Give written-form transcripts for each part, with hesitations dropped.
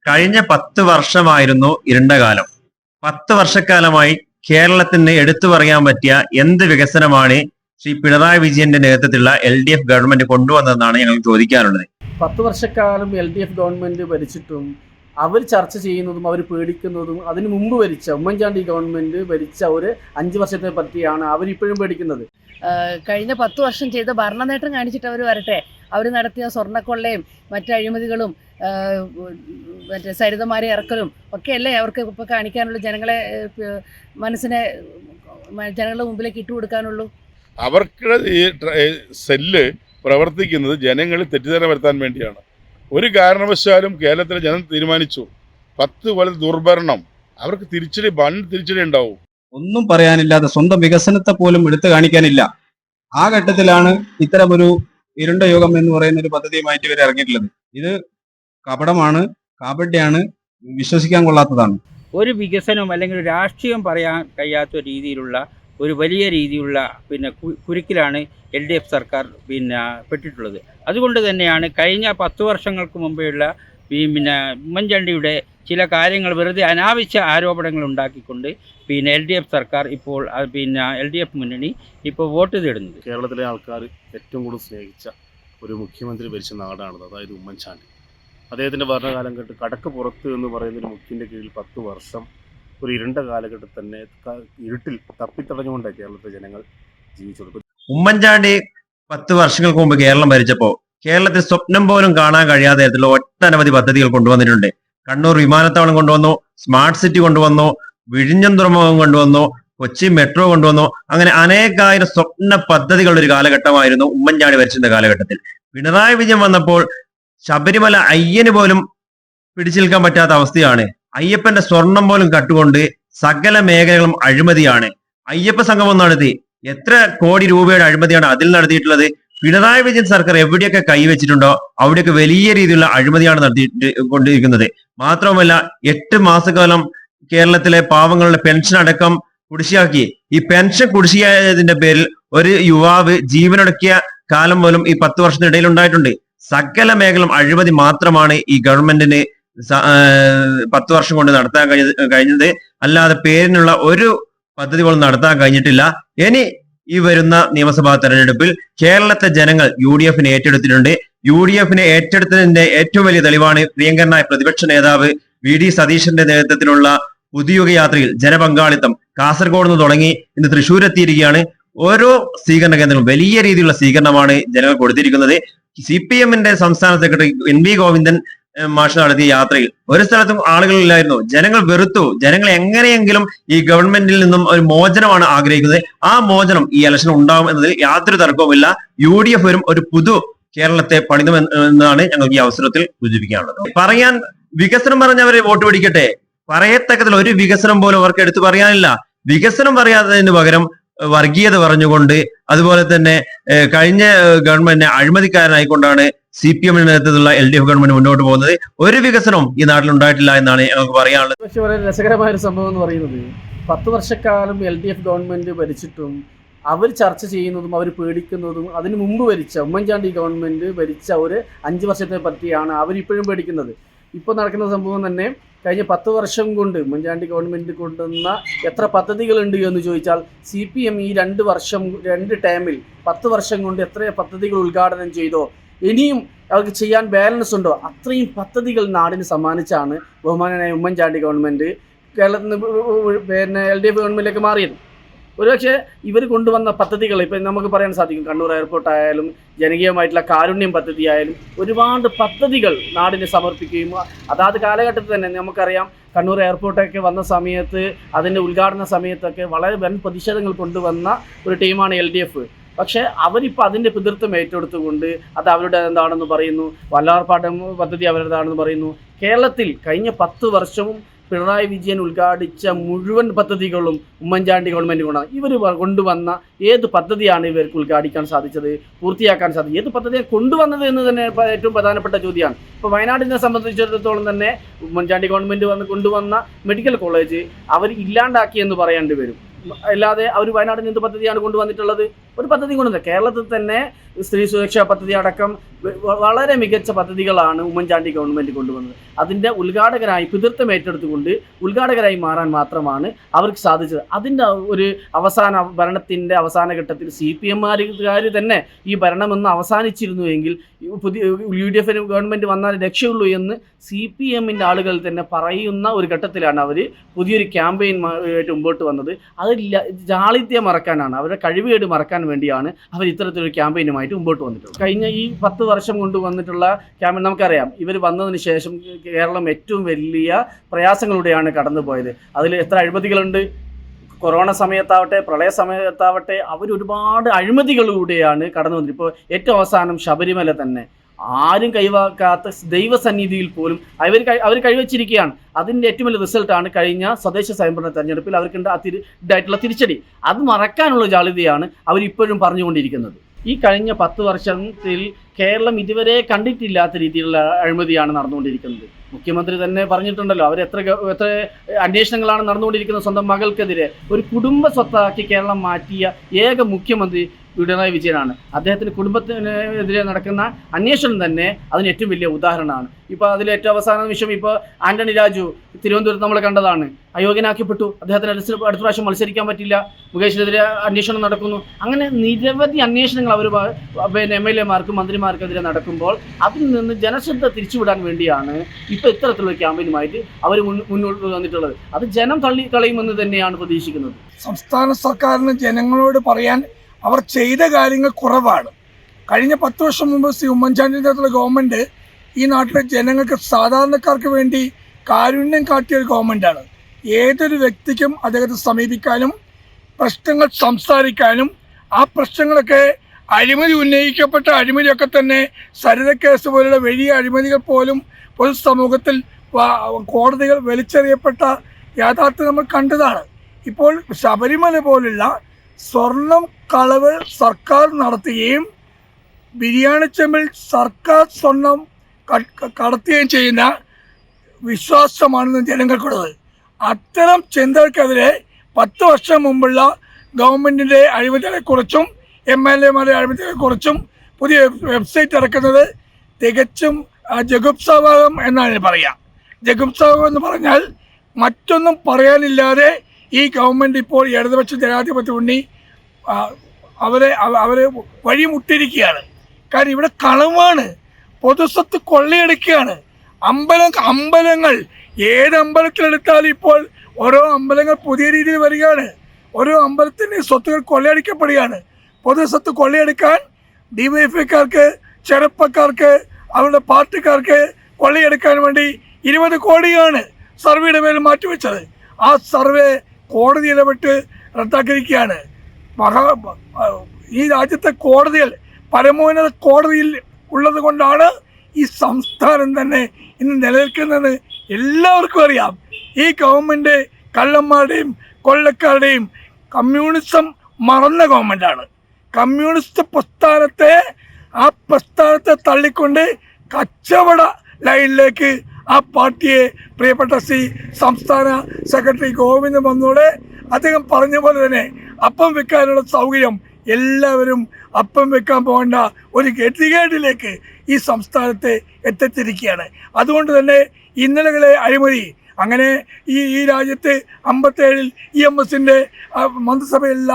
കഴിഞ്ഞ 10 വർഷമായിരുന്നു ഇരുണ്ട കാലം. 10 വർഷക്കാലമായി കേരളത്തിന് എടുത്തു പറയാൻ പറ്റിയ എന്ത് വികസനമാണ് ശ്രീ പിണറായി വിജയന്റെ നേതൃത്വത്തിലുള്ള LDF ഗവൺമെന്റ് കൊണ്ടുവന്നതെന്നാണ് ഞങ്ങൾ ചോദിക്കാനുള്ളത്. 10 വർഷക്കാലം LDF ഗവൺമെന്റ് ഭരിച്ചിട്ടും അവർ ചർച്ച ചെയ്യുന്നതും അവർ പേടിക്കുന്നതും അതിനു മുമ്പ് ഭരിച്ച ഉമ്മൻചാണ്ടി ഗവൺമെന്റ് ഭരിച്ച ഒരു 5 വർഷത്തെ പറ്റിയാണ് അവരിപ്പോഴും പേടിക്കുന്നത്. കഴിഞ്ഞ 10 വർഷം ചെയ്ത ഭരണനേട്ടം കാണിച്ചിട്ട് അവർ വരട്ടെ. അവർ നടത്തിയ സ്വർണ്ണക്കൊള്ളയും മറ്റ് അഴിമതികളും മറ്റേ സരിതമാരെ ഇറക്കലും ഒക്കെയല്ലേ അവർക്ക് ഇപ്പോൾ കാണിക്കാനുള്ളൂ. ജനങ്ങളെ മനസ്സിനെ ജനങ്ങളുടെ മുമ്പിലേക്ക് ഇട്ടുകൊടുക്കാനുള്ളൂ. അവർക്ക് ഈ സെല്ല് പ്രവർത്തിക്കുന്നത് ജനങ്ങളിൽ തെറ്റിദ്ധാരണ വരുത്താൻ വേണ്ടിയാണ്. ഒരു കാരണവശാലും കേരളത്തിലെ ജനം തീരുമാനിച്ചു 10 കൊല്ലം ദുർഭരണം അവർക്ക് തിരിച്ചടി ഉണ്ടാവും. ഒന്നും പറയാനില്ലാതെ സ്വന്തം വികസനത്തെ പോലും എടുത്തു കാണിക്കാനില്ല. ആ ഘട്ടത്തിലാണ് ഇത്തരമൊരു ഇരുണ്ട യുഗം എന്ന് പറയുന്ന ഒരു പദ്ധതിയുമായിട്ട് ഇവർ ഇറങ്ങിയിട്ടുള്ളത്. ഇത് കപടമാണ്, കാപട്യാണ്, വിശ്വസിക്കാൻ കൊള്ളാത്തതാണ്. ഒരു വികസനവും അല്ലെങ്കിൽ രാഷ്ട്രീയം പറയാൻ കഴിയാത്ത രീതിയിലുള്ള ഒരു വലിയ രീതിയിലുള്ള കുരുക്കിലാണ് LDF സർക്കാർ പെട്ടിട്ടുള്ളത്. അതുകൊണ്ട് തന്നെയാണ് കഴിഞ്ഞ 10 വർഷങ്ങൾക്ക് മുമ്പെയുള്ള ഉമ്മൻചാണ്ടിയുടെ ചില കാര്യങ്ങൾ വെറുതെ അനാവശ്യ ആരോപണങ്ങൾ ഉണ്ടാക്കിക്കൊണ്ട് LDF സർക്കാർ ഇപ്പോൾ LDF മുന്നണി ഇപ്പോൾ വോട്ട് തേടുന്നത്. കേരളത്തിലെ ആൾക്കാർ ഏറ്റവും കൂടുതൽ സ്നേഹിച്ച ഒരു മുഖ്യമന്ത്രി ഭരിച്ച നാടാണത്, അതായത് ഉമ്മൻചാണ്ടി. അദ്ദേഹത്തിൻ്റെ ഭരണകാലം കേട്ട് കടക്ക് പുറത്ത് എന്ന് പറയുന്നൊരു മുഖ്യൻ്റെ കീഴിൽ 10 വർഷം ഒരു ഇരുണ്ട കാലഘട്ടത്തിൽ തന്നെ ഇരുട്ടിൽ തപ്പിത്തടഞ്ഞുകൊണ്ടാണ് കേരളത്തിലെ ജനങ്ങൾ ജീവിച്ചത്. ഉമ്മൻചാണ്ടി 10 വർഷങ്ങൾക്ക് മുമ്പ് കേരളം ഭരിച്ചപ്പോ കേരളത്തിൽ സ്വപ്നം പോലും കാണാൻ കഴിയാത്ത തരത്തിലുള്ള ഒട്ടനവധി പദ്ധതികൾ കൊണ്ടുവന്നിട്ടുണ്ട്. കണ്ണൂർ വിമാനത്താവളം കൊണ്ടുവന്നു, സ്മാർട്ട് സിറ്റി കൊണ്ടുവന്നു, വിഴിഞ്ഞം തുറമുഖം കൊണ്ടുവന്നു, കൊച്ചി മെട്രോ കൊണ്ടുവന്നു. അങ്ങനെ അനേകായിരം സ്വപ്ന പദ്ധതികളുടെ ഒരു കാലഘട്ടമായിരുന്നു ഉമ്മൻചാണ്ടി ഭരിച്ചിരുന്ന കാലഘട്ടത്തിൽ. പിണറായി വിജയൻ വന്നപ്പോൾ ശബരിമല അയ്യന് പോലും പിടിച്ചു നിൽക്കാൻ പറ്റാത്ത അവസ്ഥയാണ്. അയ്യപ്പന്റെ സ്വർണം പോലും കട്ടുകൊണ്ട് സകല മേഖലകളും അഴിമതിയാണ്. അയ്യപ്പ സംഗമം നടത്തി എത്ര കോടി രൂപയുടെ അഴിമതിയാണ് അതിൽ നടത്തിയിട്ടുള്ളത്. പിണറായി വിജയൻ സർക്കാർ എവിടെയൊക്കെ കൈവച്ചിട്ടുണ്ടോ അവിടെയൊക്കെ വലിയ രീതിയിലുള്ള അഴിമതിയാണ് നടത്തിക്കൊണ്ടിരിക്കുന്നത്. മാത്രവുമല്ല 8 മാസക്കാലം കേരളത്തിലെ പാവങ്ങളുടെ പെൻഷൻ അടക്കം കുടിശ്ശിയാക്കി. ഈ പെൻഷൻ കുടിശ്ശിയായതിന്റെ പേരിൽ ഒരു യുവാവ് ജീവനൊടുക്കിയ കാലം പോലും ഈ 10 വർഷത്തിനിടയിൽ ഉണ്ടായിട്ടുണ്ട്. സകല മേഖലയും അഴിമതി മാത്രമാണ് ഈ ഗവൺമെന്റിന് 10 വർഷം കൊണ്ട് നടത്താൻ കഴിഞ്ഞത്. അല്ലാതെ പേരിനുള്ള ഒരു പദ്ധതി പോലും നടത്താൻ കഴിഞ്ഞിട്ടില്ല. ഇനി ഈ വരുന്ന നിയമസഭാ തെരഞ്ഞെടുപ്പിൽ കേരളത്തെ ജനങ്ങൾ UDFനെ ഏറ്റെടുത്തിട്ടുണ്ട്. UDFനെ ഏറ്റെടുത്തതിന്റെ ഏറ്റവും വലിയ തെളിവാണ് പ്രിയങ്കരനായ പ്രതിപക്ഷ നേതാവ് VD സതീശന്റെ നേതൃത്വത്തിലുള്ള പുതുയുഗ യാത്രയിൽ ജനപങ്കാളിത്തം കാസർഗോഡ് നിന്ന് തുടങ്ങി ഇന്ന് തൃശ്ശൂർ എത്തിയിരിക്കുകയാണ്. ഓരോ സ്വീകരണ കേന്ദ്രങ്ങളും വലിയ രീതിയിലുള്ള സ്വീകരണമാണ് ജനങ്ങൾ കൊടുത്തിരിക്കുന്നത്. CPMന്റെ സംസ്ഥാന സെക്രട്ടറി NV ഗോവിന്ദൻ മാഷ് നടത്തിയ യാത്രയിൽ ഒരു സ്ഥലത്തും ആളുകളില്ലായിരുന്നു. ജനങ്ങൾ വെറുത്തു. ജനങ്ങൾ എങ്ങനെയെങ്കിലും ഈ ഗവൺമെന്റിൽ നിന്നും ഒരു മോചനമാണ് ആഗ്രഹിക്കുന്നത്. ആ മോചനം ഈ ഇലക്ഷൻ ഉണ്ടാവും എന്നതിൽ യാതൊരു തർക്കവുമില്ല. UDF വരും ഒരു പുതു കേരളത്തെ പണിതുമെന്നാണ് ഞങ്ങൾക്ക് ഈ അവസരത്തിൽ സൂചിപ്പിക്കാനുള്ളത്. പറയാൻ വികസനം പറഞ്ഞവരെ വോട്ട് പിടിക്കട്ടെ. പറയത്തക്കത്തിൽ ഒരു വികസനം പോലും അവർക്ക് എടുത്തു പറയാനില്ല. വികസനം പറയാത്തതിന് പകരം വർഗീയത പറഞ്ഞുകൊണ്ട്, അതുപോലെ തന്നെ കഴിഞ്ഞ ഗവൺമെന്റിനെ അഴിമതിക്കാരനായിക്കൊണ്ടാണ് CPMന്റെ നേതൃത്വത്തിലുള്ള LDF ഗവൺമെന്റ് മുന്നോട്ട് പോകുന്നത്. ഒരു വികസനവും ഈ നാട്ടിൽ ഉണ്ടായിട്ടില്ല എന്നാണ് ഞങ്ങൾക്ക് പറയാനുള്ളത്. പക്ഷെ വളരെ രസകരമായ ഒരു സംഭവം എന്ന് പറയുന്നത് 10 വർഷക്കാലം LDF ഗവൺമെന്റ് ഭരിച്ചിട്ടും അവർ ചർച്ച ചെയ്യുന്നതും അവർ പേടിക്കുന്നതും അതിനു മുമ്പ് ഭരിച്ച ഉമ്മൻചാണ്ടി ഗവൺമെന്റ് ഭരിച്ച ഒരു 5 വർഷത്തെ പറ്റിയാണ് അവരിപ്പോഴും പേടിക്കുന്നത്. ഇപ്പോൾ നടക്കുന്ന സംഭവം തന്നെ കഴിഞ്ഞ 10 വർഷം കൊണ്ട് ഉമ്മൻചാണ്ടി ഗവൺമെന്റ് കൊണ്ടുവന്ന എത്ര പദ്ധതികളുണ്ട് എന്ന് ചോദിച്ചാൽ CPM ഈ 2 ടേമിൽ 10 വർഷം കൊണ്ട് എത്ര പദ്ധതികൾ ഉദ്ഘാടനം ചെയ്തോ, ഇനിയും അവർക്ക് ചെയ്യാൻ ബാലൻസ് ഉണ്ടോ, അത്രയും പദ്ധതികൾ നാടിന് സമ്മാനിച്ചാണ് ബഹുമാനായ ഉമ്മൻചാണ്ടി ഗവൺമെന്റ് കേരളത്തിൽ നിന്ന് LDF ഗവൺമെന്റിലേക്ക് മാറിയത്. ഒരുപക്ഷെ ഇവർ കൊണ്ടുവന്ന പദ്ധതികൾ ഇപ്പം നമുക്ക് പറയാൻ സാധിക്കും. കണ്ണൂർ എയർപോർട്ട് ആയാലും ജനകീയമായിട്ടുള്ള കാരുണ്യം പദ്ധതി ആയാലും ഒരുപാട് പദ്ധതികൾ നാടിന് സമർപ്പിക്കുകയും അതാത് കാലഘട്ടത്തിൽ തന്നെ നമുക്കറിയാം കണ്ണൂർ എയർപോർട്ടൊക്കെ വന്ന സമയത്ത് അതിൻ്റെ ഉദ്ഘാടന സമയത്തൊക്കെ വളരെ വൻ പ്രതിഷേധങ്ങൾ കൊണ്ടുവന്ന ഒരു ടീമാണ് LDF. പക്ഷേ അവരിപ്പോൾ അതിൻ്റെ പിതൃത്വം ഏറ്റെടുത്തുകൊണ്ട് അത് അവരുടെ എന്താണെന്ന് പറയുന്നു, വല്ലാർപാടം പദ്ധതി അവരുടേതാണെന്ന് പറയുന്നു. കേരളത്തിൽ കഴിഞ്ഞ 10 വർഷവും പിണറായി വിജയൻ ഉദ്ഘാടിച്ച മുഴുവൻ പദ്ധതികളും ഉമ്മൻചാണ്ടി ഗവൺമെൻറ് കൊണ്ടാണ്. ഇവർ കൊണ്ടുവന്ന ഏത് പദ്ധതിയാണ് ഇവർക്ക് ഉദ്ഘാടിക്കാൻ സാധിച്ചത്, പൂർത്തിയാക്കാൻ സാധിച്ചത്? ഏത് പദ്ധതിയാണ് കൊണ്ടുവന്നത് എന്ന് തന്നെ ഏറ്റവും പ്രധാനപ്പെട്ട ചോദ്യമാണ്. ഇപ്പോൾ വയനാടിനെ സംബന്ധിച്ചിടത്തോളം തന്നെ ഉമ്മൻചാണ്ടി ഗവൺമെൻറ് കൊണ്ടുവന്ന മെഡിക്കൽ കോളേജ് അവർ ഇല്ലാണ്ടാക്കി എന്ന് പറയേണ്ടി വരും. അല്ലാതെ അവർ വയനാടിന് എന്ത് പദ്ധതിയാണ് കൊണ്ടുവന്നിട്ടുള്ളത്? ഒരു പദ്ധതി കൊണ്ടുവന്നത്. കേരളത്തിൽ തന്നെ സ്ത്രീ സുരക്ഷാ പദ്ധതി അടക്കം വളരെ മികച്ച പദ്ധതികളാണ് ഉമ്മൻചാണ്ടി ഗവൺമെൻറ് കൊണ്ടുവന്നത്. അതിൻ്റെ ഉദ്ഘാടകരായി പിതൃത്വം ഏറ്റെടുത്തുകൊണ്ട് ഉദ്ഘാടകരായി മാറാൻ മാത്രമാണ് അവർക്ക് സാധിച്ചത്. അതിൻ്റെ ഒരു ഭരണത്തിൻ്റെ അവസാന ഘട്ടത്തിൽ CPM-കാർ തന്നെ ഈ ഭരണമെന്ന് അവസാനിച്ചിരുന്നുവെങ്കിൽ പുതിയ UDF ഗവൺമെൻറ് വന്നാൽ രക്ഷയുള്ളൂ എന്ന് CPM-ൻ്റെ ആളുകൾ തന്നെ പറയുന്ന ഒരു ഘട്ടത്തിലാണ് അവർ പുതിയൊരു ക്യാമ്പയിനുമായിട്ട് മുമ്പോട്ട് വന്നത്. അത് ജാളിത്യം മറക്കാനാണ്, അവരുടെ കഴിവുകേട് മറക്കാൻ വേണ്ടിയാണ് അവർ ഇത്തരത്തിലൊരു ക്യാമ്പയിനുമായിട്ട് മുമ്പോട്ട് വന്നിട്ടുള്ളത്. കഴിഞ്ഞ ഈ 10 വർഷം കൊണ്ട് വന്നിട്ടുള്ള ക്യാമ്പയിൻ നമുക്കറിയാം. ഇവർ വന്നതിന് ശേഷം കേരളം ഏറ്റവും വലിയ പ്രയാസങ്ങളിലൂടെയാണ് കടന്നുപോയത്. അതിൽ എത്ര അഴിമതികളുണ്ട്. കൊറോണ സമയത്താവട്ടെ, പ്രളയ സമയത്താവട്ടെ, അവരൊരുപാട് അഴിമതികളിലൂടെയാണ് കടന്നു വന്നത്. ഇപ്പോൾ ഏറ്റവും അവസാനം ശബരിമല തന്നെ ആരും കൈവാക്കാത്ത ദൈവസന്നിധിയിൽ പോലും അവർ കൈവച്ചിരിക്കുകയാണ്. അതിൻ്റെ ഏറ്റവും വലിയ റിസൾട്ടാണ് കഴിഞ്ഞ തദ്ദേശ സ്വയംഭരണ തെരഞ്ഞെടുപ്പിൽ അവർക്കുണ്ടായിട്ടുള്ള തിരിച്ചടി. അത് മറക്കാനുള്ള ജാള്യതയാണ് അവരിപ്പോഴും പറഞ്ഞുകൊണ്ടിരിക്കുന്നത്. ഈ കഴിഞ്ഞ 10 വർഷത്തിൽ കേരളം ഇതുവരെ കണ്ടിട്ടില്ലാത്ത രീതിയിലുള്ള അഴിമതിയാണ് നടന്നുകൊണ്ടിരിക്കുന്നത്. മുഖ്യമന്ത്രി തന്നെ പറഞ്ഞിട്ടുണ്ടല്ലോ, അവർ എത്ര അന്വേഷണങ്ങളാണ് നടന്നുകൊണ്ടിരിക്കുന്നത്. സ്വന്തം മകൾക്കെതിരെ ഒരു കുടുംബ സ്വത്താക്കി കേരളം മാറ്റിയ ഏക മുഖ്യമന്ത്രി പിണറായി വിജയനാണ്. അദ്ദേഹത്തിൻ്റെ കുടുംബത്തിനെതിരെ നടക്കുന്ന അന്വേഷണം തന്നെ അതിന് ഏറ്റവും വലിയ ഉദാഹരണമാണ്. ഇപ്പോൾ അതിൽ ഏറ്റവും അവസാന നിമിഷം ഇപ്പോൾ ആന്റണി രാജു തിരുവനന്തപുരത്ത് നമ്മൾ കണ്ടതാണ്, അയോഗ്യനാക്കപ്പെട്ടു. അദ്ദേഹത്തിന് അടുത്ത പ്രാവശ്യം മത്സരിക്കാൻ പറ്റില്ല. മുകേഷിനെതിരെ അന്വേഷണം നടക്കുന്നു. അങ്ങനെ നിരവധി അന്വേഷണങ്ങൾ അവർ MLA-മാർക്കും മന്ത്രിമാർക്കെതിരെ നടക്കുമ്പോൾ അതിൽ നിന്ന് ജനശ്രദ്ധ തിരിച്ചുവിടാൻ വേണ്ടിയാണ് ഇപ്പോൾ ഇത്തരത്തിലുള്ള ക്യാമ്പയിനുമായിട്ട് അവർ മുന്നോട്ട് വന്നിട്ടുള്ളത്. അത് ജനം തള്ളിക്കളയുമെന്ന് തന്നെയാണ് പ്രതീക്ഷിക്കുന്നത്. സംസ്ഥാന സർക്കാരിന് ജനങ്ങളോട് പറയാൻ അവർ ചെയ്ത കാര്യങ്ങൾ കുറവാണ്. കഴിഞ്ഞ 10 വർഷം മുമ്പ് ഉമ്മൻചാണ്ടിയുടെ ഗവൺമെൻറ് ഈ നാട്ടിലെ ജനങ്ങൾക്ക്, സാധാരണക്കാർക്ക് വേണ്ടി കാരുണ്യം കാട്ടിയ ഒരു ഗവൺമെൻറ്റാണ്. ഏതൊരു വ്യക്തിക്കും അദ്ദേഹത്തെ സമീപിക്കാനും പ്രശ്നങ്ങൾ സംസാരിക്കാനും, ആ പ്രശ്നങ്ങളൊക്കെ അഴിമതി ഉന്നയിക്കപ്പെട്ട അഴിമതിയൊക്കെ തന്നെ സരിത കേസ് പോലുള്ള വലിയ അഴിമതികൾ പോലും പൊതുസമൂഹത്തിൽ കോടതികൾ വലിച്ചെറിയപ്പെട്ട യാഥാർത്ഥ്യം നമ്മൾ കണ്ടതാണ്. ഇപ്പോൾ ശബരിമല പോലുള്ള സ്വർണം കളവ് സർക്കാർ നടത്തുകയും ബിരിയാണി ചെമ്പിൽ സർക്കാർ സ്വർണം കടത്തുകയും ചെയ്യുന്ന വിശ്വാസമാണ് ജനങ്ങൾക്കുള്ളത്. അത്തരം ചിന്തകൾക്കെതിരെ 10 വർഷം മുമ്പുള്ള ഗവൺമെൻറ്റിൻ്റെ അഴിമതികളെക്കുറിച്ചും MLA-മാരുടെ അഴിമതികളെക്കുറിച്ചും പുതിയ വെബ്സൈറ്റ് ഇറക്കുന്നത് തികച്ചും ജഗുപ്സാവകം എന്നാണ് പറയുക. ജഗുപ്സാവകം എന്ന് പറഞ്ഞാൽ മറ്റൊന്നും പറയാനില്ലാതെ ഈ ഗവൺമെൻറ് ഇപ്പോൾ ഇടതുപക്ഷ ജനാധിപത്യ മുന്നണി അവരെ വഴിമുട്ടിയിരിക്കുകയാണ്. കാരണം ഇവിടെ കളവാണ്, പൊതുസ്വത്ത് കൊള്ളയടിക്കുകയാണ്. അമ്പലങ്ങൾ ഏത് അമ്പലത്തിലെടുത്താലും ഇപ്പോൾ ഓരോ അമ്പലങ്ങൾ പുതിയ രീതിയിൽ വരികയാണ്. ഓരോ അമ്പലത്തിൻ്റെ സ്വത്തുകൾ കൊള്ളയടിക്കപ്പെടുകയാണ്. പൊതുസ്വത്ത് കൊള്ളയെടുക്കാൻ DYFIക്കാർക്ക്, ചെറുപ്പക്കാർക്ക്, അവരുടെ പാർട്ടിക്കാർക്ക് കൊള്ളയെടുക്കാൻ വേണ്ടി 20 കോടിയാണ് സർവേയുടെ പേരിൽ മാറ്റിവെച്ചത്. ആ സർവേ കോടതി ഇടപെട്ട് റദ്ദാക്കിയിരിക്കുകയാണ്. ഈ രാജ്യത്തെ കോടതികൾ പരമോന്നത കോടതിയിൽ ഉള്ളത് കൊണ്ടാണ് ഈ സംസ്ഥാനം തന്നെ ഇന്ന് നിലനിൽക്കുന്നതെന്ന് എല്ലാവർക്കും അറിയാം. ഈ ഗവൺമെൻറ് കള്ളന്മാരുടെയും കൊള്ളക്കാരുടെയും കമ്മ്യൂണിസം മറന്ന ഗവൺമെൻറ്റാണ്. കമ്മ്യൂണിസ്റ്റ് പ്രസ്ഥാനത്തെ തള്ളിക്കൊണ്ട് കച്ചവട ലൈനിലേക്ക് ആ പാർട്ടിയെ പ്രിയപ്പെട്ട സംസ്ഥാന സെക്രട്ടറി ഗോവിന്ദ വന്നോടെ അദ്ദേഹം പറഞ്ഞ പോലെ തന്നെ അപ്പം വെക്കാനുള്ള സൗകര്യം എല്ലാവരും അപ്പം വെക്കാൻ പോകേണ്ട ഒരു ഗതികേടിലേക്ക് ഈ സംസ്ഥാനത്തെ എത്തിച്ചിരിക്കുകയാണ്. അതുകൊണ്ട് തന്നെ ഇന്നലകളെ അഴിമതി അങ്ങനെ ഈ രാജ്യത്ത് 57-ൽ EMS-ൻ്റെ മന്ത്രിസഭയിലുള്ള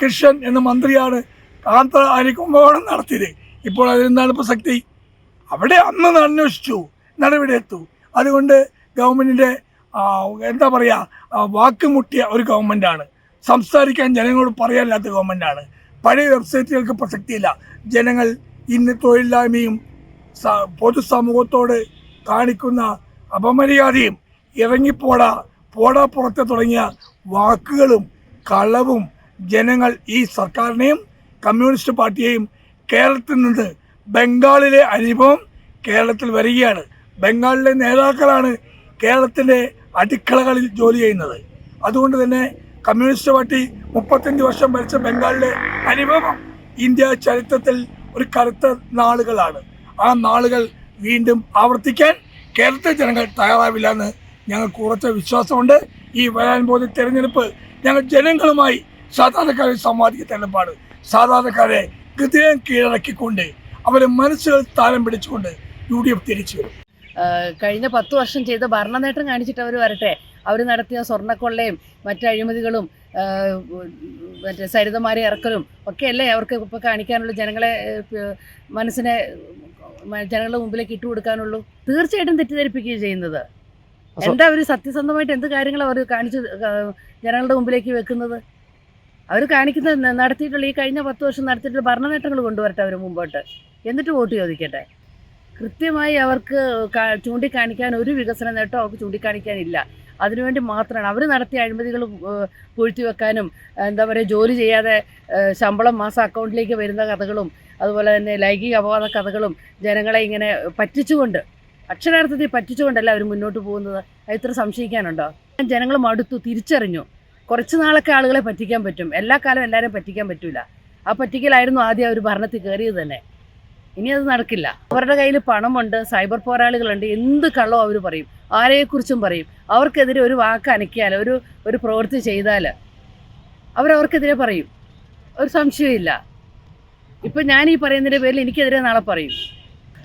കൃഷ്ണൻ എന്ന മന്ത്രിയാണ് കാന്ത കുംഭകോണം നടത്തിയത്. ഇപ്പോൾ അതിനെന്താണ് പ്രസക്തി? അവിടെ അന്ന് അന്വേഷിച്ചു, നടപടിയെടുത്തു. അതുകൊണ്ട് ഗവൺമെൻറ്റിൻ്റെ എന്താ പറയുക, വാക്കുമുട്ടിയ ഒരു ഗവൺമെൻറ്റാണ്. സംസാരിക്കാൻ ജനങ്ങളോട് പറയാനില്ലാത്ത ഗവൺമെൻറ്റാണ്. പഴയ വെബ്സൈറ്റുകൾക്ക് പ്രസക്തിയില്ല. ജനങ്ങൾ ഇന്ന് തൊഴിലില്ലായ്മയും പൊതുസമൂഹത്തോട് കാണിക്കുന്ന അപമര്യാദയും ഇറങ്ങിപ്പോടാ പുറത്തെ തുടങ്ങിയ വാക്കുകളും കളവും ജനങ്ങൾ ഈ സർക്കാരിനെയും കമ്മ്യൂണിസ്റ്റ് പാർട്ടിയെയും കേരളത്തിൽ നിന്ന് ബംഗാളിലെ അനുഭവം കേരളത്തിൽ വരികയാണ്. ബംഗാളിലെ നേതാക്കളാണ് കേരളത്തിൻ്റെ അടുക്കളകളിൽ ജോലി ചെയ്യുന്നത്. അതുകൊണ്ട് തന്നെ കമ്മ്യൂണിസ്റ്റ് പാർട്ടി 35 വർഷം ഭരിച്ച ബംഗാളിലെ അനുഭവം ഇന്ത്യ ചരിത്രത്തിൽ ഒരു കറുത്ത നാളുകളാണ്. ആ നാളുകൾ വീണ്ടും ആവർത്തിക്കാൻ കേരളത്തിലെ ജനങ്ങൾ തയ്യാറാവില്ല എന്ന് ഞങ്ങൾക്ക് ഉറച്ച വിശ്വാസമുണ്ട്. ഈ വരാൻ പോകുന്ന തെരഞ്ഞെടുപ്പ് ഞങ്ങൾ ജനങ്ങളുമായി സാധാരണക്കാരിൽ സംവാദിക്കുന്ന തെരഞ്ഞെടുപ്പാണ്. സാധാരണക്കാരെ ഹൃദയം കീഴടക്കിക്കൊണ്ട് അവരെ മനസ്സുകൾ താരം പിടിച്ചുകൊണ്ട് UDF തിരിച്ചു വരും. കഴിഞ്ഞ 10 വർഷം ചെയ്ത ഭരണനേട്ടം കാണിച്ചിട്ട് അവർ വരട്ടെ. അവർ നടത്തിയ സ്വർണ്ണക്കൊള്ളയും മറ്റ് അഴിമതികളും മറ്റേ സരിതമാരെ ഇറക്കലും ഒക്കെയല്ലേ അവർക്ക് ഇപ്പോൾ കാണിക്കാനുള്ള ജനങ്ങളെ മനസ്സിനെ ജനങ്ങളുടെ മുമ്പിലേക്ക് ഇട്ടുകൊടുക്കാനുള്ളൂ. തീർച്ചയായിട്ടും തെറ്റിദ്ധരിപ്പിക്കുകയും ചെയ്യുന്നത്. എന്താ അവർ സത്യസന്ധമായിട്ട് എന്ത് കാര്യങ്ങൾ അവർ കാണിച്ച് ജനങ്ങളുടെ മുമ്പിലേക്ക് വെക്കുന്നത്? അവർ കാണിക്കുന്ന നടത്തിയിട്ടുള്ള ഈ കഴിഞ്ഞ 10 വർഷം നടത്തിയിട്ടുള്ള ഭരണനേട്ടങ്ങൾ കൊണ്ടുവരട്ടെ അവർ മുമ്പോട്ട്. എന്നിട്ട് വോട്ട് ചോദിക്കട്ടെ. കൃത്യമായി അവർക്ക് ചൂണ്ടിക്കാണിക്കാൻ ഒരു വികസന നേട്ടം അവർക്ക് ചൂണ്ടിക്കാണിക്കാനില്ല. അതിനുവേണ്ടി മാത്രമാണ് അവർ നടത്തിയ അഴിമതികൾ പൂഴ്ത്തിവെക്കാനും എന്താ പറയുക ജോലി ചെയ്യാതെ ശമ്പളം മാസം അക്കൗണ്ടിലേക്ക് വരുന്ന കഥകളും അതുപോലെ തന്നെ ലൈംഗിക അപവാദ കഥകളും ജനങ്ങളെ ഇങ്ങനെ പറ്റിച്ചുകൊണ്ട് അക്ഷരാർത്ഥത്തിൽ പറ്റിച്ചുകൊണ്ടല്ല അവർ മുന്നോട്ട് പോകുന്നത്. അത് ഇത്ര സംശയിക്കാനുണ്ടോ? ജനങ്ങൾ മടുത്തു, തിരിച്ചറിഞ്ഞു. കുറച്ച് നാളൊക്കെ ആളുകളെ പറ്റിക്കാൻ പറ്റും, എല്ലാ കാലം എല്ലാവരും പറ്റിക്കാൻ പറ്റില്ല. ആ പറ്റിക്കലായിരുന്നു ആദ്യം അവർ ഭരണത്തിൽ കയറിയത് തന്നെ. ഇനി അത് നടക്കില്ല. അവരുടെ കയ്യിൽ പണമുണ്ട്, സൈബർ പോരാളികളുണ്ട്, എന്ത് കള്ളവും അവർ പറയും, ആരെക്കുറിച്ചും പറയും. അവർക്കെതിരെ ഒരു വാക്ക് അനക്കിയാൽ ഒരു പ്രവൃത്തി ചെയ്താൽ അവർക്കെതിരെ പറയും, ഒരു സംശയമില്ല. ഇപ്പം ഞാൻ ഈ പറയുന്നതിൻ്റെ പേരിൽ എനിക്കെതിരെ നാളെ പറയും.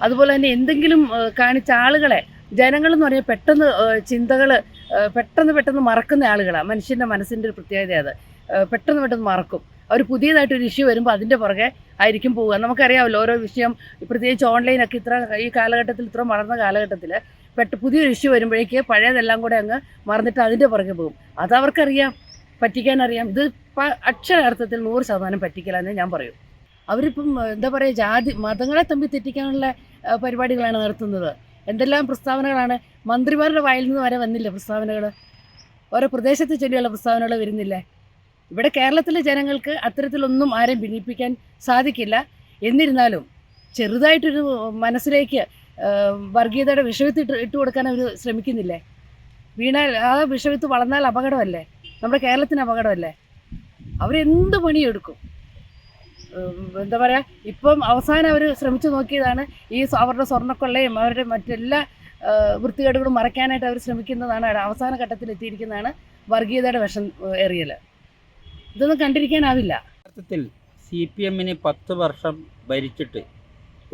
അതുപോലെ തന്നെ എന്തെങ്കിലും കാണിച്ച ആളുകളെ ജനങ്ങളെന്ന് പറഞ്ഞാൽ പെട്ടെന്ന് ചിന്തകൾ പെട്ടെന്ന് മറക്കുന്ന ആളുകളാണ്. മനുഷ്യൻ്റെ മനസ്സിൻ്റെ ഒരു പ്രത്യേകത അത്. പെട്ടെന്ന് മറക്കും. അവർ പുതിയതായിട്ടൊരു ഇഷ്യൂ വരുമ്പോൾ അതിൻ്റെ പുറകെ ആയിരിക്കും പോവുക. നമുക്കറിയാമല്ലോ ഓരോ വിഷയം, പ്രത്യേകിച്ച് ഓൺലൈനൊക്കെ ഈ കാലഘട്ടത്തിൽ ഇത്ര വളർന്ന കാലഘട്ടത്തിൽ പുതിയൊരു ഇഷ്യൂ വരുമ്പോഴേക്ക് പഴയതെല്ലാം കൂടെ അങ്ങ് മറന്നിട്ട് അതിൻ്റെ പുറകെ പോകും. അതവർക്കറിയാം, പറ്റിക്കാനറിയാം. ഇത് അക്ഷരാർത്ഥത്തിൽ 100% പറ്റിക്കലാന്നേ ഞാൻ പറയും. അവരിപ്പം എന്താ പറയുക, ജാതി മതങ്ങളെ തമ്മിൽ തെറ്റിക്കാനുള്ള പരിപാടികളാണ് നടത്തുന്നത്. എന്തെല്ലാം പ്രസ്താവനകളാണ് മന്ത്രിമാരുടെ വായിൽ നിന്ന് വരെ വന്നില്ല പ്രസ്താവനകൾ. ഓരോ പ്രദേശത്തെ ചൊല്ലിയുള്ള പ്രസ്താവനകൾ വരുന്നില്ലേ? ഇവിടെ കേരളത്തിലെ ജനങ്ങൾക്ക് അത്തരത്തിലൊന്നും ആരെയും ഭിന്നിപ്പിക്കാൻ സാധിക്കില്ല. എന്നിരുന്നാലും ചെറുതായിട്ടൊരു മനസ്സിലേക്ക് വർഗീയതയുടെ വിഷവിത്ത് ഇട്ട് കൊടുക്കാൻ അവർ ശ്രമിക്കുന്നില്ലേ? വീണാൽ ആ വിഷവിത്ത് വളർന്നാൽ അപകടമല്ലേ? നമ്മുടെ കേരളത്തിന് അപകടമല്ലേ? അവരെന്ത് പണിയെടുക്കും. എന്താ പറയുക, ഇപ്പം അവസാനം അവർ ശ്രമിച്ചു നോക്കിയതാണ് അവരുടെ സ്വർണ്ണക്കൊള്ളയും അവരുടെ മറ്റെല്ലാ വൃത്തികേടുകളും മറയ്ക്കാനായിട്ട് അവർ ശ്രമിക്കുന്നതാണ്. അവസാന ഘട്ടത്തിൽ എത്തിയിരിക്കുന്നതാണ് വർഗീയതയുടെ വിഷം ഏറിയൽ. ഇതൊന്നും കണ്ടിരിക്കാനാവില്ല. യഥാർത്ഥത്തിൽ CPM-ന് 10 വർഷം ഭരിച്ചിട്ട്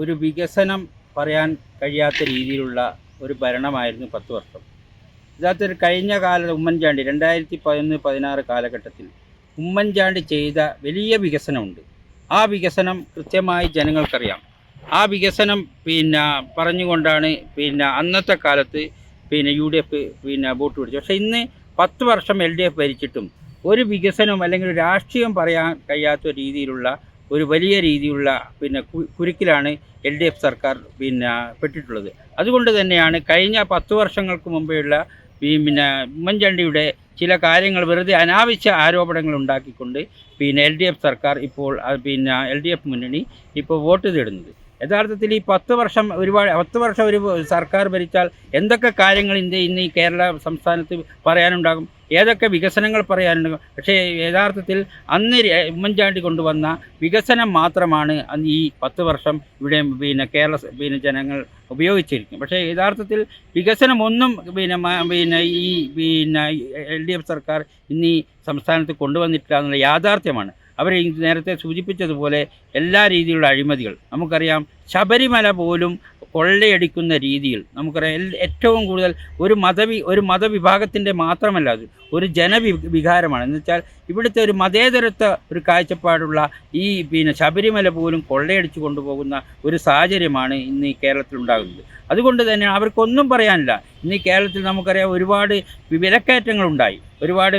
ഒരു വികസനം പറയാൻ കഴിയാത്ത രീതിയിലുള്ള ഒരു ഭരണമായിരുന്നു 10 വർഷം. യഥാർത്ഥത്തിൽ കഴിഞ്ഞ കാലത്ത് ഉമ്മൻചാണ്ടി 2011-16 കാലഘട്ടത്തിൽ ഉമ്മൻചാണ്ടി ചെയ്ത വലിയ വികസനമുണ്ട്. ആ വികസനം കൃത്യമായി ജനങ്ങൾക്കറിയാം. ആ വികസനം പറഞ്ഞുകൊണ്ടാണ് അന്നത്തെ കാലത്ത് UDF വോട്ട് പിടിച്ചത്. പക്ഷേ ഇന്ന് 10 വർഷം LDF ഭരിച്ചിട്ടും ഒരു വികസനവും അല്ലെങ്കിൽ രാഷ്ട്രീയം പറയാൻ കഴിയാത്ത രീതിയിലുള്ള ഒരു വലിയ രീതിയിലുള്ള കുരുക്കിലാണ് LDF സർക്കാർ പെട്ടിട്ടുള്ളത്. അതുകൊണ്ട് തന്നെയാണ് കഴിഞ്ഞ 10 വർഷങ്ങൾക്ക് മുമ്പെയുള്ള ഉമ്മൻചാണ്ടിയുടെ ചില കാര്യങ്ങൾ വെറുതെ അനാവശ്യ ആരോപണങ്ങൾ ഉണ്ടാക്കിക്കൊണ്ട് LDF സർക്കാർ ഇപ്പോൾ LDF മുന്നണി ഇപ്പോൾ വോട്ട് തേടുന്നത്. യഥാർത്ഥത്തിൽ ഈ 10 വർഷം ഒരു സർക്കാർ ഭരിച്ചാൽ എന്തൊക്കെ കാര്യങ്ങൾ ഇന്ന് ഈ കേരള സംസ്ഥാനത്ത് പറയാനുണ്ടാകും, ഏതൊക്കെ വികസനങ്ങൾ പറയാനുണ്ടാകും. പക്ഷേ യഥാർത്ഥത്തിൽ അന്ന് ഉമ്മൻചാണ്ടി കൊണ്ടുവന്ന വികസനം മാത്രമാണ് അന്ന് ഈ 10 വർഷം ഇവിടെ കേരള ജനങ്ങൾ ഉപയോഗിച്ചിരിക്കും. പക്ഷേ യഥാർത്ഥത്തിൽ വികസനമൊന്നും ഈ LDF സർക്കാർ ഇന്ന് ഈ സംസ്ഥാനത്ത് കൊണ്ടുവന്നിട്ടില്ല എന്നുള്ള യാഥാർത്ഥ്യമാണ്. അവർ നേരത്തെ സൂചിപ്പിച്ചതുപോലെ എല്ലാ രീതിയിലുള്ള അഴിമതികൾ നമുക്കറിയാം. ശബരിമല പോലും കൊള്ളയടിക്കുന്ന രീതിയിൽ നമുക്കറിയാം. ഏറ്റവും കൂടുതൽ ഒരു മതവിഭാഗത്തിൻ്റെ മാത്രമല്ല, അത് ഒരു ജനവികാരമാണ്. എന്ന് വെച്ചാൽ ഇവിടുത്തെ ഒരു മതേതരത്വ ഒരു കാഴ്ചപ്പാടുള്ള ഈ ശബരിമല പോലും കൊള്ളയടിച്ചു കൊണ്ടുപോകുന്ന ഒരു സാഹചര്യമാണ് ഇന്ന് ഈ കേരളത്തിൽ ഉണ്ടാകുന്നത്. അതുകൊണ്ട് തന്നെ അവർക്കൊന്നും പറയാനില്ല. ഇന്ന് ഈ കേരളത്തിൽ നമുക്കറിയാം ഒരുപാട് വിലക്കയറ്റങ്ങളുണ്ടായി. ഒരുപാട്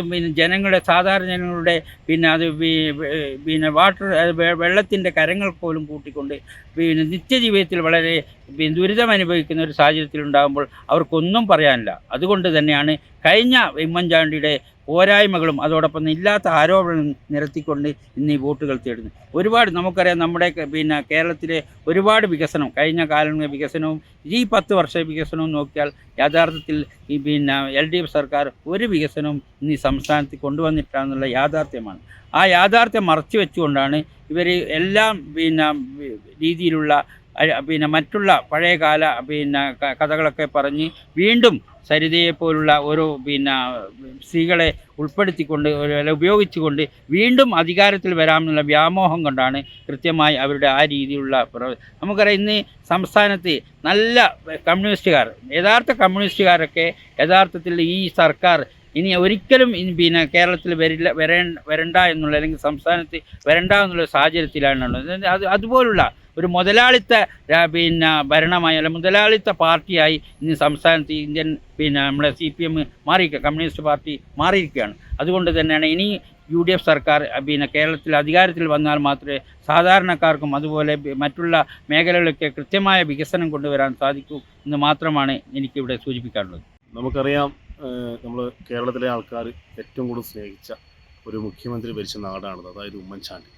സാധാരണ ജനങ്ങളുടെ അത് വെള്ളത്തിൻ്റെ കരങ്ങൾ പോലും കൂട്ടിക്കൊണ്ട് നിത്യജീവിതത്തിൽ വളരെ ദുരിതമനുഭവിക്കുന്ന ഒരു സാഹചര്യത്തിലുണ്ടാകുമ്പോൾ അവർക്കൊന്നും പറയാനില്ല. അതുകൊണ്ട് തന്നെയാണ് കഴിഞ്ഞ ഉമ്മൻചാണ്ടിയുടെ പോരായ്മകളും അതോടൊപ്പം ഇല്ലാത്ത ആരോപണം നിരത്തിക്കൊണ്ട് ഇന്ന് ഈ വോട്ടുകൾ തേടുന്നു. ഒരുപാട് നമുക്കറിയാം നമ്മുടെ കേരളത്തിലെ ഒരുപാട് വികസനം, കഴിഞ്ഞ കാലങ്ങളിലെ വികസനവും ഈ 10 വർഷ വികസനവും നോക്കിയാൽ യഥാർത്ഥത്തിൽ ഈ LDF സർക്കാർ ഒരു വികസനവും ഇന്ന് ഈ സംസ്ഥാനത്ത് കൊണ്ടുവന്നിട്ടാണെന്നുള്ള യാഥാർത്ഥ്യമാണ്. ആ യാഥാർത്ഥ്യം മറച്ചു വെച്ചുകൊണ്ടാണ് ഇവർ എല്ലാം രീതിയിലുള്ള പിന്നെ മറ്റുള്ള പഴയകാല പിന്നെ കഥകളൊക്കെ പറഞ്ഞ് വീണ്ടും സരിതയെപ്പോലുള്ള ഓരോ പിന്നെ സ്ത്രീകളെ ഉൾപ്പെടുത്തിക്കൊണ്ട് ഉപയോഗിച്ചുകൊണ്ട് വീണ്ടും അധികാരത്തിൽ വരാമെന്നുള്ള വ്യാമോഹം കൊണ്ടാണ് കൃത്യമായി അവരുടെ ആ രീതിയിലുള്ള നമുക്കറിയാം ഇന്ന് സംസ്ഥാനത്ത് നല്ല കമ്മ്യൂണിസ്റ്റുകാർ, യഥാർത്ഥ കമ്മ്യൂണിസ്റ്റുകാരൊക്കെ യഥാർത്ഥത്തിൽ ഈ സർക്കാർ ഇനി ഒരിക്കലും പിന്നെ കേരളത്തിൽ വരണ്ട എന്നുള്ള, അല്ലെങ്കിൽ സംസ്ഥാനത്ത് വരണ്ട എന്നുള്ള സാഹചര്യത്തിലാണുള്ളത്. അതുപോലുള്ള ഒരു മുതലാളിത്ത പിന്നെ ഭരണമായി, അല്ല മുതലാളിത്ത പാർട്ടിയായി ഇന്ന് സംസ്ഥാനത്ത് ഇന്ത്യൻ പിന്നെ നമ്മുടെ CPM കമ്മ്യൂണിസ്റ്റ് പാർട്ടി മാറിയിരിക്കുകയാണ്. അതുകൊണ്ട് തന്നെയാണ് ഇനി UDF സർക്കാർ പിന്നെ കേരളത്തിൽ അധികാരത്തിൽ വന്നാൽ മാത്രമേ സാധാരണക്കാർക്കും അതുപോലെ മറ്റുള്ള മേഖലകളിലൊക്കെ കൃത്യമായ വികസനം കൊണ്ടുവരാൻ സാധിക്കൂ എന്ന് മാത്രമാണ് എനിക്കിവിടെ സൂചിപ്പിക്കാനുള്ളത്. നമുക്കറിയാം, നമ്മൾ കേരളത്തിലെ ആൾക്കാർ ഏറ്റവും കൂടുതൽ സ്നേഹിച്ച ഒരു മുഖ്യമന്ത്രി ഭരിച്ച നാടാണത്, അതായത് ഉമ്മൻചാണ്ടി.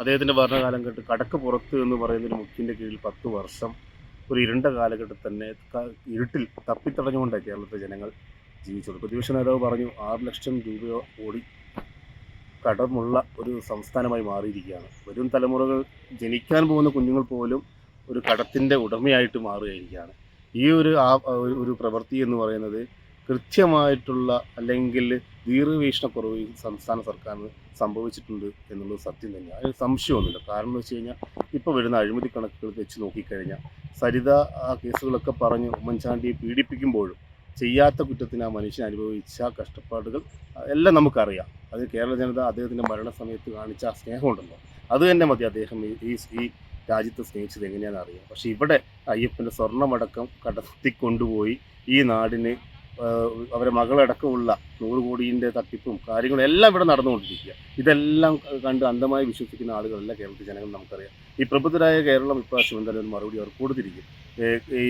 അദ്ദേഹത്തിൻ്റെ ഭരണകാലം കേട്ട് കടക്ക് പുറത്ത് എന്ന് പറയുന്നൊരു മുഖ്യൻ്റെ കീഴിൽ 10 വർഷം ഒരു ഇരുണ്ട കാലഘട്ടത്തിൽ തന്നെ ഇരുട്ടിൽ തപ്പിത്തടഞ്ഞുകൊണ്ടാണ് കേരളത്തിലെ ജനങ്ങൾ ജീവിച്ചത്. പ്രതിപക്ഷ നേതാവ് പറഞ്ഞു 6 ലക്ഷം രൂപ കോടി കടമുള്ള ഒരു സംസ്ഥാനമായി മാറിയിരിക്കുകയാണ്. വരും തലമുറകൾ ജനിക്കാൻ പോകുന്ന കുഞ്ഞുങ്ങൾ പോലും ഒരു കടത്തിൻ്റെ ഉടമയായിട്ട് മാറുകയായിരിക്കുകയാണ്. ഈ ഒരു പ്രവൃത്തി എന്ന് പറയുന്നത് കൃത്യമായിട്ടുള്ള അല്ലെങ്കിൽ ദീർഘവീക്ഷണക്കുറവ് സംസ്ഥാന സർക്കാരിന് സംഭവിച്ചിട്ടുണ്ട് എന്നുള്ളത് സത്യം തന്നെയാണ്. അതിന് സംശയമൊന്നുമില്ല. കാരണം എന്ന് വെച്ച് കഴിഞ്ഞാൽ ഇപ്പോൾ വരുന്ന അഴിമതി കണക്കുകൾ വെച്ച് നോക്കിക്കഴിഞ്ഞാൽ സരിത ആ കേസുകളൊക്കെ പറഞ്ഞ് ഉമ്മൻചാണ്ടിയെ പീഡിപ്പിക്കുമ്പോഴും ചെയ്യാത്ത കുറ്റത്തിന് ആ മനുഷ്യൻ അനുഭവിച്ച കഷ്ടപ്പാടുകൾ എല്ലാം നമുക്കറിയാം. അത് കേരള ജനത അദ്ദേഹത്തിൻ്റെ മരണസമയത്ത് കാണിച്ച ആ സ്നേഹമുണ്ടല്ലോ, അത് തന്നെ മതി അദ്ദേഹം ഈ രാജ്യത്തെ സ്നേഹിച്ചത് എങ്ങനെയാണെന്ന് അറിയാം. പക്ഷേ ഇവിടെ അയ്യപ്പൻ്റെ സ്വർണ്ണമടക്കം കടത്തിക്കൊണ്ടുപോയി ഈ നാടിന് അവരെ മകളടക്കമുള്ള 100 കോടിയുടെ തട്ടിപ്പും കാര്യങ്ങളും എല്ലാം ഇവിടെ നടന്നുകൊണ്ടിരിക്കുക. ഇതെല്ലാം കണ്ട് അന്ധമായി വിശ്വസിക്കുന്ന ആളുകളല്ല കേരളത്തിലെ ജനങ്ങൾ നമുക്കറിയാം. ഈ പ്രബുദ്ധരായ കേരളം ഇപ്രാവശ്യം എന്തായാലും ഒരു മറുപടി അവർ കൊടുത്തിരിക്കും. ഈ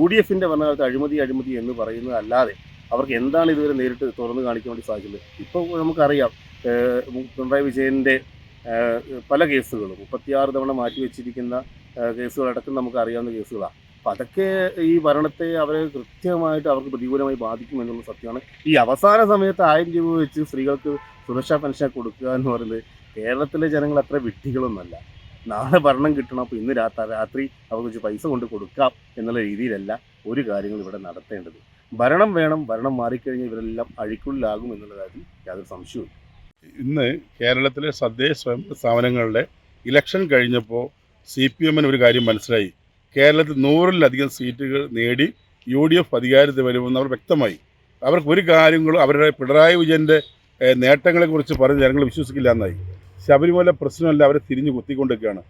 UDFൻ്റെ ഭരണകാലത്ത് അഴിമതി എന്ന് പറയുന്നത് അല്ലാതെ അവർക്ക് എന്താണ് ഇതുവരെ നേരിട്ട് തുറന്നു കാണിക്കാൻ വേണ്ടി സാധിച്ചത്? ഇപ്പോൾ നമുക്കറിയാം, പിണറായി വിജയൻ്റെ പല കേസുകളും 36 തവണ മാറ്റിവെച്ചിരിക്കുന്ന കേസുകളടക്കം നമുക്ക് അറിയാവുന്ന കേസുകളാണ്. അപ്പം അതൊക്കെ ഈ ഭരണത്തെ അവരെ കൃത്യമായിട്ട് അവർക്ക് പ്രതികൂലമായി ബാധിക്കും എന്നുള്ള സത്യമാണ്. ഈ അവസാന സമയത്ത് 1000 രൂപ വെച്ച് സ്ത്രീകൾക്ക് സുരക്ഷാ പെൻഷൻ കൊടുക്കുക എന്ന് പറയുന്നത് കേരളത്തിലെ ജനങ്ങൾ അത്ര വിഡ്ഢികളൊന്നുമല്ല. നാളെ ഭരണം കിട്ടണം, അപ്പോൾ ഇന്ന് രാത്രി അവർക്ക് വെച്ച് പൈസ കൊണ്ട് കൊടുക്കാം എന്നുള്ള രീതിയിലല്ല ഒരു കാര്യങ്ങൾ ഇവിടെ നടത്തേണ്ടത്. ഭരണം വേണം, ഭരണം മാറിക്കഴിഞ്ഞാൽ ഇവരെല്ലാം അഴിക്കുള്ളിലാകും എന്നുള്ള കാര്യത്തിൽ യാതൊരു സംശയവും. ഇന്ന് കേരളത്തിലെ തദ്ദേശ സ്വയംഭരണ സ്ഥാപനങ്ങളുടെ ഇലക്ഷൻ കഴിഞ്ഞപ്പോൾ CPM ഒരു കാര്യം മനസ്സിലായി. കേരളത്തിൽ 100-ലധികം സീറ്റുകൾ നേടി UDF അധികാരത്തിൽ വരുമെന്ന് അവർ വ്യക്തമായി. അവർക്ക് ഒരു കാര്യങ്ങളും അവരുടെ പിണറായി വിജയൻ്റെ നേട്ടങ്ങളെക്കുറിച്ച് പറഞ്ഞ് ജനങ്ങൾ വിശ്വസിക്കില്ല എന്നായി. ശബരിമല പ്രശ്നമല്ല അവരെ തിരിഞ്ഞു കുത്തിക്കൊണ്ടിരിക്കുകയാണ്,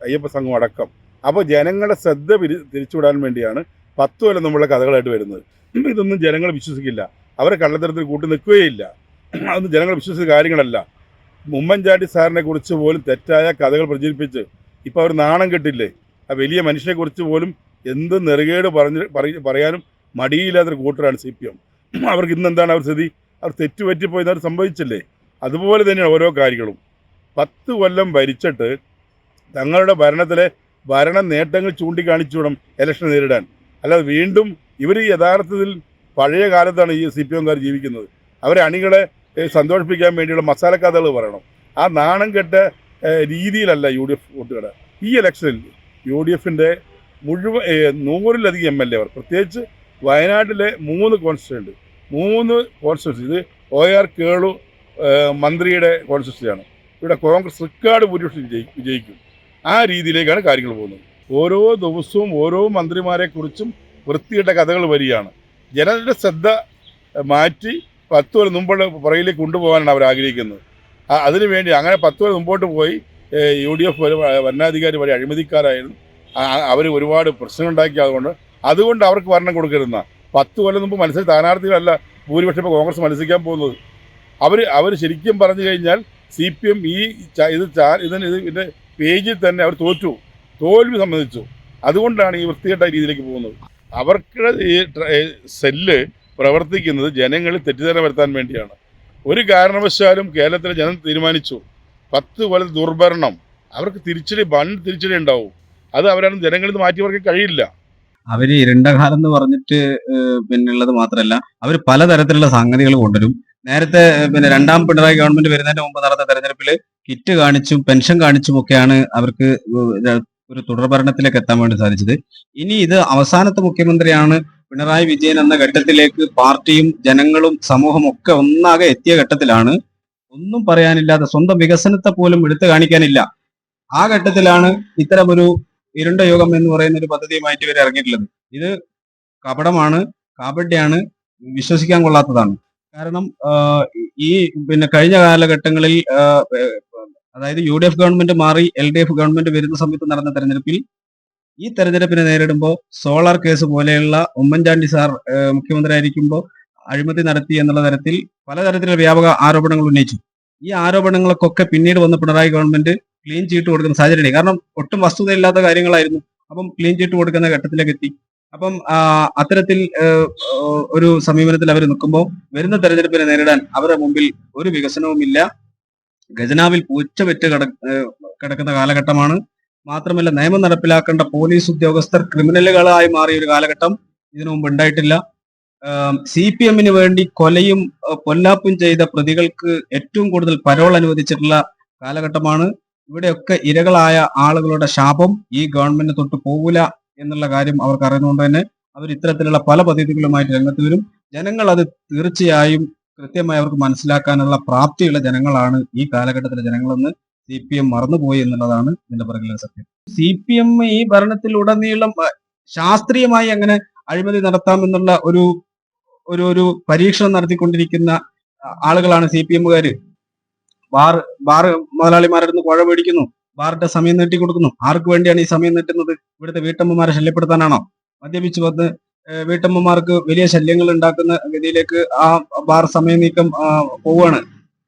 അയ്യപ്പ സംഘം അടക്കം. അപ്പോൾ ജനങ്ങളുടെ ശ്രദ്ധ തിരിച്ചുവിടാൻ വേണ്ടിയാണ് 10 കൊല്ലം നമ്മളുടെ കഥകളായിട്ട് വരുന്നത്. ഇതൊന്നും ജനങ്ങൾ വിശ്വസിക്കില്ല, അവരെ കള്ളത്തരത്തിൽ കൂട്ടി നിൽക്കുകയില്ല. അതൊന്നും ജനങ്ങൾ വിശ്വസിച്ച കാര്യങ്ങളല്ല. ഉമ്മൻചാണ്ടി സാറിനെ കുറിച്ച് പോലും തെറ്റായ കഥകൾ പ്രചരിപ്പിച്ച് ഇപ്പോൾ അവർ നാണം കെട്ടില്ലേ? ആ വലിയ മനുഷ്യനെക്കുറിച്ച് പോലും എന്ത് നെറുകേട് പറയാനും മടിയില്ലാത്തൊരു കൂട്ടരാണ് CPM. അവർക്ക് ഇന്നെന്താണ് അവർ സ്ഥിതി? അവർ തെറ്റുപറ്റിപ്പോയി അവർ സംഭവിച്ചില്ലേ? അതുപോലെ തന്നെയാണ് ഓരോ കാര്യങ്ങളും. 10 കൊല്ലം ഭരിച്ചിട്ട് തങ്ങളുടെ ഭരണത്തിലെ ഭരണ നേട്ടങ്ങൾ ചൂണ്ടിക്കാണിച്ചു വേണം ഇലക്ഷൻ നേരിടാൻ. അല്ലാതെ വീണ്ടും ഇവർ യഥാർത്ഥത്തിൽ പഴയ കാലത്താണ് ഈ CPMകാർ ജീവിക്കുന്നത്. അവരെ അണികളെ സന്തോഷിപ്പിക്കാൻ വേണ്ടിയുള്ള മസാലക്കഥകൾ പറയണം. ആ നാണം കെട്ട രീതിയിലല്ല UDF വോട്ടുകട. ഈ ഇലക്ഷനിൽ UDFൻ്റെ മുഴുവൻ 100-ലധികം MLA അവർ, പ്രത്യേകിച്ച് വയനാട്ടിലെ 3 കോൺസ്റ്റിറ്റ്യൂൻസി, ഇത് OR കേളു മന്ത്രിയുടെ കോൺസ്റ്റിറ്റ്യൂൻസിയാണ്. ഇവിടെ കോൺഗ്രസ് റിക്കാർഡ് ഭൂരിപക്ഷം വിജയിക്കും. ആ രീതിയിലേക്കാണ് കാര്യങ്ങൾ പോകുന്നത്. ഓരോ ദിവസവും ഓരോ മന്ത്രിമാരെക്കുറിച്ചും വൃത്തിയിട്ട കഥകൾ വരികയാണ്. ജനങ്ങളുടെ ശ്രദ്ധ മാറ്റി 10 കൊല്ലം മുമ്പുള്ള പുറകിലേക്ക് കൊണ്ടുപോകാനാണ് അവർ ആഗ്രഹിക്കുന്നത്. അതിനുവേണ്ടി അങ്ങനെ 10 കൊല്ലം മുമ്പോട്ട് പോയി UDF ഭരണാധികാരി വരെ അഴിമതിക്കാരായിരുന്നു. അവർ ഒരുപാട് പ്രശ്നങ്ങളുണ്ടാക്കി. അതുകൊണ്ട് അവർക്ക് ഭരണം കൊടുക്കരുന്ന 10 കൊല്ലം മുമ്പ് മത്സര സ്ഥാനാർത്ഥികളല്ല ഭൂരിപക്ഷം ഇപ്പോൾ കോൺഗ്രസ് മത്സരിക്കാൻ പോകുന്നത്. അവർ ശരിക്കും പറഞ്ഞു കഴിഞ്ഞാൽ CPM ഇതിൻ്റെ പേജിൽ തന്നെ അവർ തോൽവി സമ്മതിച്ചു. അതുകൊണ്ടാണ് ഈ വൃത്തികെട്ട രീതിയിലേക്ക് പോകുന്നത്. അവർക്ക് ഈ സെല്ല് പ്രവർത്തിക്കുന്നത് ജനങ്ങളിൽ തെറ്റിദ്ധാരണ വരുത്താൻ വേണ്ടിയാണ്. ഒരു കാരണവശാലും കേരളത്തിലെ ജനം തീരുമാനിച്ചു 10 കൊല്ലം ദുർഭരണം, അവർക്ക് തിരിച്ചടി ഉണ്ടാവും. അത് അവരാണ് ജനങ്ങളിൽ നിന്ന് മാറ്റിയവർക്ക് കഴിയില്ല. അവര് ഇരുണ്ട കാലം എന്ന് പറഞ്ഞിട്ട് പിന്നുള്ളത് മാത്രമല്ല, അവർ പലതരത്തിലുള്ള സംഗതികൾ കൊണ്ടുവരും. നേരത്തെ രണ്ടാം പിണറായി ഗവൺമെന്റ് വരുന്നതിന് മുമ്പ് നടന്ന തെരഞ്ഞെടുപ്പിൽ കിറ്റ് കാണിച്ചും പെൻഷൻ കാണിച്ചും ഒക്കെയാണ് അവർക്ക് ഒരു തുടർഭരണത്തിലേക്ക് എത്താൻ വേണ്ടി സാധിച്ചത്. ഇനി ഇത് അവസാനത്തെ മുഖ്യമന്ത്രിയാണ് പിണറായി വിജയൻ എന്ന ഘട്ടത്തിലേക്ക് പാർട്ടിയും ജനങ്ങളും സമൂഹം ഒക്കെ ഒന്നാകെ എത്തിയ ഘട്ടത്തിലാണ് ഒന്നും പറയാനില്ലാതെ സ്വന്തം വികസനത്തെ പോലും എടുത്തു കാണിക്കാനില്ല. ആ ഘട്ടത്തിലാണ് ഇത്തരമൊരു ഇരുണ്ട യുഗം എന്ന് പറയുന്ന ഒരു പദ്ധതിയുമായിട്ട് ഇവർ ഇറങ്ങിയിട്ടുള്ളത്. ഇത് കപടമാണ്, കാപട്യാണ്, വിശ്വസിക്കാൻ കൊള്ളാത്തതാണ്. കാരണം ഈ കഴിഞ്ഞ കാലഘട്ടങ്ങളിൽ അതായത് UDF ഗവൺമെന്റ് മാറി LDF ഗവൺമെന്റ് വരുന്ന സമയത്ത് നടന്ന തെരഞ്ഞെടുപ്പിൽ ഈ തെരഞ്ഞെടുപ്പിനെ നേരിടുമ്പോൾ സോളാർ കേസ് പോലെയുള്ള ഉമ്മൻചാണ്ടി സാർ മുഖ്യമന്ത്രി ആയിരിക്കുമ്പോൾ അഴിമതി നടത്തി എന്നുള്ള തരത്തിൽ പലതരത്തിലുള്ള വ്യാപക ആരോപണങ്ങൾ ഉന്നയിച്ചു. ഈ ആരോപണങ്ങൾക്കൊക്കെ പിന്നീട് വന്ന പിണറായി ഗവൺമെന്റ് ക്ലീൻ ചീട്ട് കൊടുക്കുന്ന സാഹചര്യം. കാരണം ഒട്ടും വസ്തുതയില്ലാത്ത കാര്യങ്ങളായിരുന്നു. അപ്പം ക്ലീൻ ചീട്ട് കൊടുക്കുന്ന ഘട്ടത്തിലേക്ക് എത്തി. അപ്പം അത്തരത്തിൽ ഒരു സമീപനത്തിൽ അവർ നിൽക്കുമ്പോൾ വരുന്ന തെരഞ്ഞെടുപ്പിനെ നേരിടാൻ അവരുടെ മുമ്പിൽ ഒരു വികസനവുമില്ല. ഖജനാവിൽ പൂച്ച വെറ്റ് കിടക്കുന്ന കാലഘട്ടമാണ്. മാത്രമല്ല നിയമം നടപ്പിലാക്കേണ്ട പോലീസ് ഉദ്യോഗസ്ഥർ ക്രിമിനലുകളായി മാറിയ ഒരു കാലഘട്ടം ഇതിനു മുമ്പ് ഉണ്ടായിട്ടില്ല. CPM-ന് വേണ്ടി കൊലയും പൊല്ലാപ്പും ചെയ്ത പ്രതികൾക്ക് ഏറ്റവും കൂടുതൽ പരോൾ അനുവദിച്ചിട്ടുള്ള കാലഘട്ടമാണ്. ഇവിടെയൊക്കെ ഇരകളായ ആളുകളുടെ ശാപം ഈ ഗവൺമെന്റ് തൊട്ട് പോകില്ല എന്നുള്ള കാര്യം അവർക്ക് അറിയുന്നതുകൊണ്ട് തന്നെ അവർ ഇത്തരത്തിലുള്ള പല പദ്ധതികളുമായിട്ട് രംഗത്ത് വരും. ജനങ്ങൾ അത് തീർച്ചയായും കൃത്യമായി അവർക്ക് മനസ്സിലാക്കാനുള്ള പ്രാപ്തിയുള്ള ജനങ്ങളാണ് ഈ കാലഘട്ടത്തിലെ ജനങ്ങളെന്ന് CPM മറന്നുപോയി എന്നുള്ളതാണ് ഇതിന്റെ പിറകിലെ സത്യം. CPM ഈ ഭരണത്തിൽ ഉടനീളം ശാസ്ത്രീയമായി അങ്ങനെ അഴിമതി നടത്താമെന്നുള്ള ഒരു പരീക്ഷണം നടത്തിക്കൊണ്ടിരിക്കുന്ന ആളുകളാണ് CPM-കാര്. ബാർ മുതലാളിമാരുടെ അടുത്ത് കുഴ മേടിക്കുന്നു, ബാറിന്റെ സമയം നീട്ടി കൊടുക്കുന്നു. ആർക്ക് വേണ്ടിയാണ് ഈ സമയം നീട്ടുന്നത്? ഇവിടുത്തെ വീട്ടമ്മമാരെ ശല്യപ്പെടുത്താനാണോ? മദ്യപിച്ച് വന്ന് വീട്ടമ്മമാർക്ക് വലിയ ശല്യങ്ങൾ ഉണ്ടാക്കുന്ന ഗതിയിലേക്ക് ആ ബാർ സമയ നീക്കം പോവുകയാണ്.